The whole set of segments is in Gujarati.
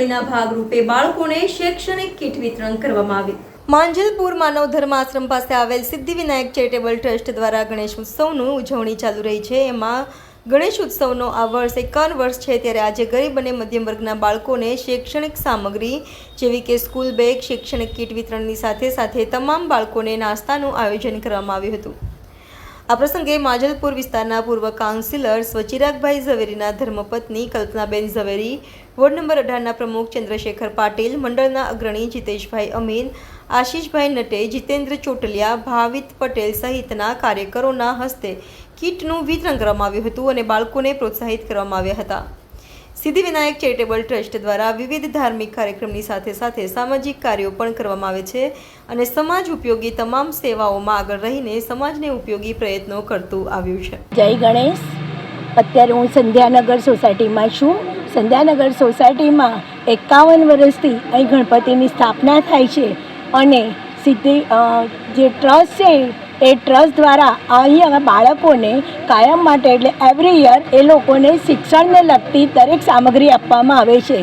ઉજવણીના ભાગરૂપે બાળકોને શૈક્ષણિક કીટ વિતરણ કરવામાં આવ્યું। માંજલપુર માનવ ધર્મ આશ્રમ પાસે આવેલ સિદ્ધિવિનાયક ચેરિટેબલ ટ્રસ્ટ દ્વારા ગણેશ ઉત્સવનું ઉજવણી ચાલુ રહી છે। એમાં ગણેશ ઉત્સવનો આ વર્ષ 51 વર્ષ છે, ત્યારે આજે ગરીબ અને મધ્યમ વર્ગના બાળકોને શૈક્ષણિક સામગ્રી જેવી કે સ્કૂલ બેગ, શૈક્ષણિક કીટ વિતરણની સાથે સાથે તમામ બાળકોને નાસ્તાનું આયોજન કરવામાં આવ્યું હતું। આ પ્રસંગે માંજલપુર વિસ્તારના પૂર્વ કાઉન્સિલર સ્વચિરાગભાઈ ઝવેરીના ધર્મપત્ની કલ્પનાબેન ઝવેરી, વોર્ડ નંબર 18ના પ્રમુખ ચંદ્રશેખર પાટીલ, મંડળના અગ્રણી જીતેશભાઈ અમીન, આશીષભાઈ નટે, જીતેન્દ્ર ચોટલિયા, ભાવિત પટેલ સહિતના કાર્યકરોના હસ્તે કીટનું વિતરણ કરવામાં આવ્યું હતું અને બાળકોને પ્રોત્સાહિત કરવામાં આવ્યા હતા। સિદ્ધિવિનાયક ચેરિટેબલ ટ્રસ્ટ દ્વારા વિવિધ ધાર્મિક કાર્યક્રમની સાથે સાથે સામાજિક કાર્યો પણ કરવામાં આવે છે અને સમાજ ઉપયોગી તમામ સેવાઓમાં આગળ રહીને સમાજને ઉપયોગી પ્રયત્નો કરતું આવ્યું છે। જય ગણેશ। અત્યારે હું સંધ્યાનગર સોસાયટીમાં છું। સંધ્યાનગર સોસાયટીમાં 51 વર્ષથી અહીં ગણપતિની સ્થાપના થાય છે અને સિદ્ધિ જે ટ્રસ્ટ છે એ ટ્રસ્ટ દ્વારા અહીં બાળકોને કાયમ માટે એટલે એવરી યર એ લોકોને શિક્ષણને લગતી દરેક સામગ્રી આપવામાં આવે છે।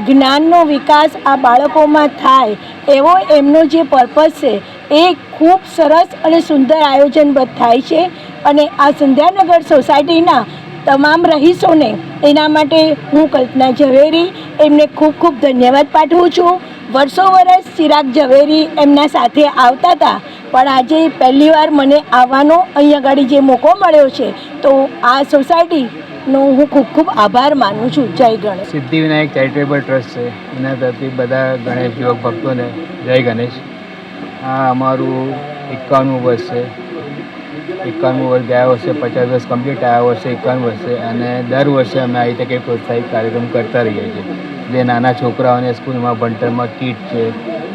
જ્ઞાનનો વિકાસ આ બાળકોમાં થાય એવો એમનો જે પર્પઝ છે એ ખૂબ સરસ અને સુંદર આયોજનબદ્ધ થાય છે અને આ સંધ્યાનગર સોસાયટીના તમામ રહીશોને એના માટે હું કલ્પના ઝવેરી એમને ખૂબ ખૂબ ધન્યવાદ પાઠવું છું। વર્ષો વર્ષ ચિરાગ ઝવેરી એમના સાથે આવતા હતા, પણ આજે પહેલીવાર મને આવવાનો અહીં આગળ જે મોકો મળ્યો છે તો આ સોસાયટીનો હું ખૂબ ખૂબ આભાર માનું છું। જય ગણેશ। સિદ્ધિવિનાયક ચેરિટેબલ ટ્રસ્ટ છે, એના તરફથી બધા ગણેશ યુવક ભક્તોને જય ગણેશ। આ અમારું 51મું વર્ષ છે। 51મું વર્ષ ગયા વર્ષે 50 વર્ષ કમ્પ્લીટ, આ વર્ષે 51 વર્ષે અને દર વર્ષે અમે આવી રીતે કંઈ પ્રોત્સાહિત કાર્યક્રમ કરતા રહીએ છીએ। જે નાના છોકરાઓને સ્કૂલમાં ભણતરમાં કીટ છે,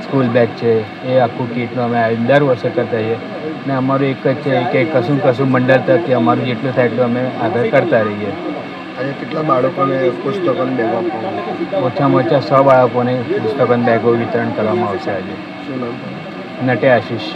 સ્કૂલ બેગ છે, એ આખું કીટનું અમે દર વર્ષે કરતા રહીએ અને અમારું એક જ છે કે કશું મંડળ તરફથી અમારું જેટલું થાય એટલું અમે આગળ કરતા રહીએ। આજે કેટલા બાળકોને પુસ્તકોની બેગો આપવામાં? ઓછામાં ઓછા 100 બાળકોને પુસ્તકોની બેગો વિતરણ કરવામાં આવશે આજે। શું નામ? નટે આશીષ।